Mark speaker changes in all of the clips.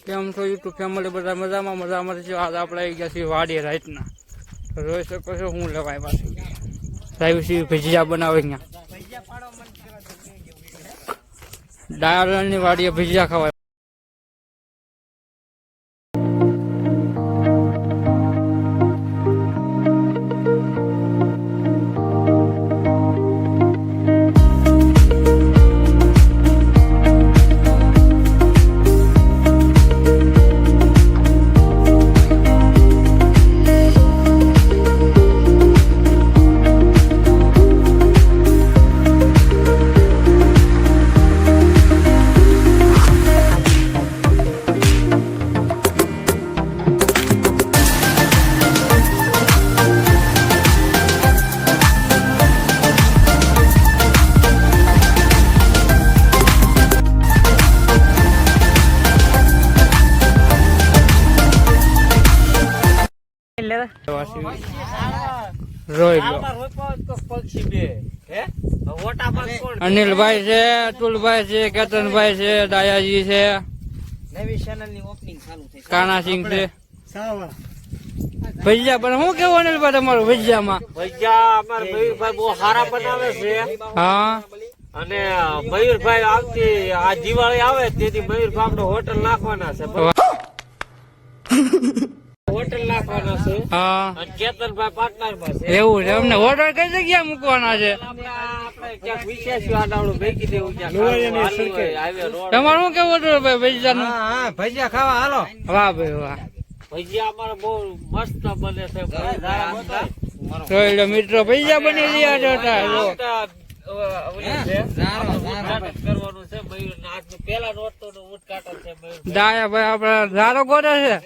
Speaker 1: કેમ છો YouTube family બધા મજામાં છે. આજ આપણે આવી ગયા છીએ વાડીએ રાતના. જોઈ શકો છો હું લેવાય પાછું લાવ્યું છે ભજીયા બનાવે અહીંયા ડાયારની વાડીએ ભજીયા ખવાય. અનિલભાઈ છે, અતુલભાઈ છે, કેતનભાઈ છે, દાયાજી છે, કાનાસિંહ છે. ભજીયા પણ શું કેવું અનિલભાઈ તમારું ભજીયામાં?
Speaker 2: ભજીયા અમારા મયુરભાઈ બહુ સારા બનાવે છે.
Speaker 1: હા,
Speaker 2: અને મયુરભાઈ આવતી આ દિવાળી આવે તેથી મયુરભાઈ આપણે હોટલ નાખવાના છે. હોટલ નાખવાના છે.
Speaker 1: હા,
Speaker 2: અને કેતનભાઈ પાર્ટનરમાં છે.
Speaker 1: એવું છે. અમને હોટલ કઈ જગ્યા મૂકવાના છે?
Speaker 2: આપણે ક્યાંક વિશેષ આડાવડું ભેગી દેવું
Speaker 1: તમારું શું કેવું હતું ભાઈ ભજીયાનું?
Speaker 3: હા ભજીયા ખાવા હાલો.
Speaker 1: વાહ ભાઈ વાહ.
Speaker 2: ભજીયા અમારા બહુ મસ્ત બને છે.
Speaker 1: જોઈ લો મિત્રો, ભજીયા બની રહ્યા છે.
Speaker 2: કરવાનું છે મયુર આજનું પેલા નોરતું નું ઉદઘાટન છે. મયુર
Speaker 1: દાયા ભાઈ આપડે ધારો ગોડે છે.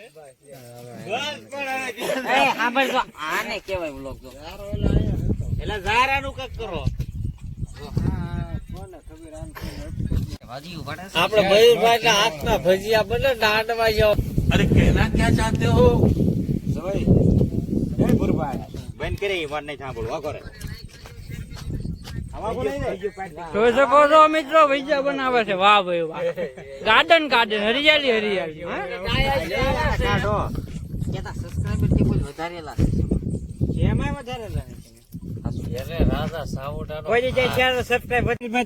Speaker 2: આને કેવાય બ્લોગ તો એટલે ઝારાનું કક કરો. આપડે મયુરભાઈ ના હાથના ભજીયા બને દાંડવા જાઓ.
Speaker 3: અરે कहना क्या चाहते हो भाई? बंद करे बात नहीं था बोलो करे
Speaker 1: જોઈ શકો છો મિત્રો, ભજીયા બનાવે છે. વાહ ભાઈ વાહ. ગાર્ડન ગાર્ડન, હરિયાળી હરિયાળી.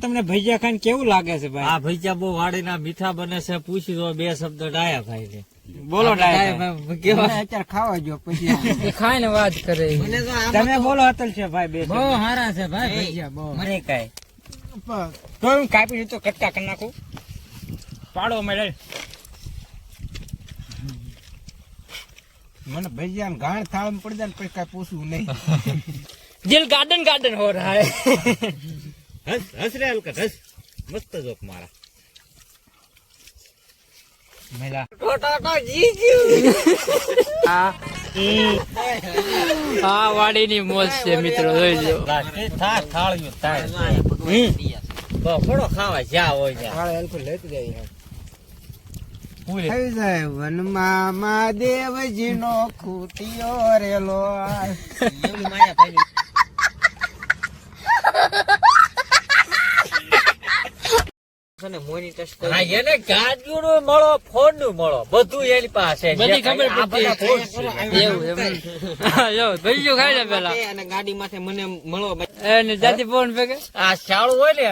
Speaker 3: તમને ભજીયા ખાઈને કેવું લાગે છે ભાઈ?
Speaker 2: આ ભજીયા બહુ વાડીના મીઠા બને છે. પૂછી દો બે શબ્દ ડાયા ભાઈ ને.
Speaker 3: બોલો અત્યારે ખાવા જો પછી
Speaker 1: ખાઈને વાત કરે.
Speaker 3: તમે બોલો અતલ છે ભાઈ. બે
Speaker 1: બહુ સારા છે ભાઈ ભજીયા. બહુ
Speaker 3: મને કઈ તો હું કાપી તો કટકા કરી નાખું. પાડો મેળે મને ભજીયા ગાણ થાળ પડી જાય ને પછી કઈ પૂછવું નહીં.
Speaker 1: દિલ ગાર્ડન ગાર્ડન હો રહા હૈ.
Speaker 3: હસ રે હલકા હસ. મસ્ત જોક મારા મેલા
Speaker 1: હા, વાડીની મોજ છે મિત્રો, જોઈ લો.
Speaker 2: થોડો ખાવા જ્યાં હોય ત્યાં
Speaker 3: થઈ જાય વનમાં મહાદેવજી નો ખૂટીયો રેલો.
Speaker 2: એને ગાડીઓ નું મળો, ફોન નું મળો, બધું એની પાસે
Speaker 1: બધી ખબર પડતી. એવું એમ. જો ભજીયું ખાઈ લે પેલા
Speaker 2: અને ગાડી માથે મને મળો.
Speaker 1: એને જાતિ ફોન ફેંકે.
Speaker 2: આ શાળું હોય ને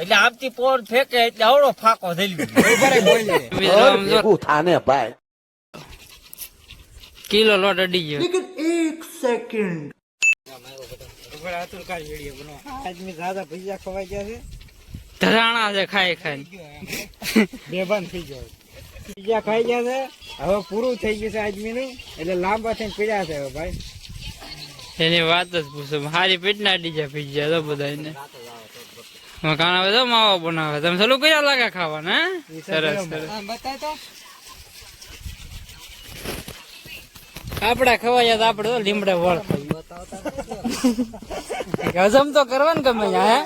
Speaker 2: એટલે આપતી પોર ફેંકે એટલે આવડો ફાકો થઈ
Speaker 1: કિલો લોટ અડી ગયો.
Speaker 3: ભજીયા ખવાઈ ગયા છે.
Speaker 1: ધરાણા છે ખાઈ ખાઈ.
Speaker 3: બેભાન થઈ જાય. ભજીયા ખાઈ ગયા છે. હવે પૂરું થઈ ગયું છે આદમીનું, એટલે લાંબા થઈને પીડ્યા છે હવે ભાઈ.
Speaker 1: એની વાત જ પૂછો. હારી પેટ ના અડી જાય ભજીયા તો બધા. કાણા તો માવો બનાવે. તમે ચાલુ કયા લાગે ખાવાના? સરસ સરસ.
Speaker 3: બતાય તો
Speaker 1: આપડા ખવાયા તો આપડે તો લીમડા વળ હજમ તો કરવાનું ગમે. હે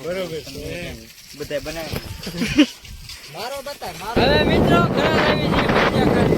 Speaker 3: બરોબર બધા બનાવે.
Speaker 1: હવે મિત્રો ઘરે આવી છે ભજીયા ખાઈ.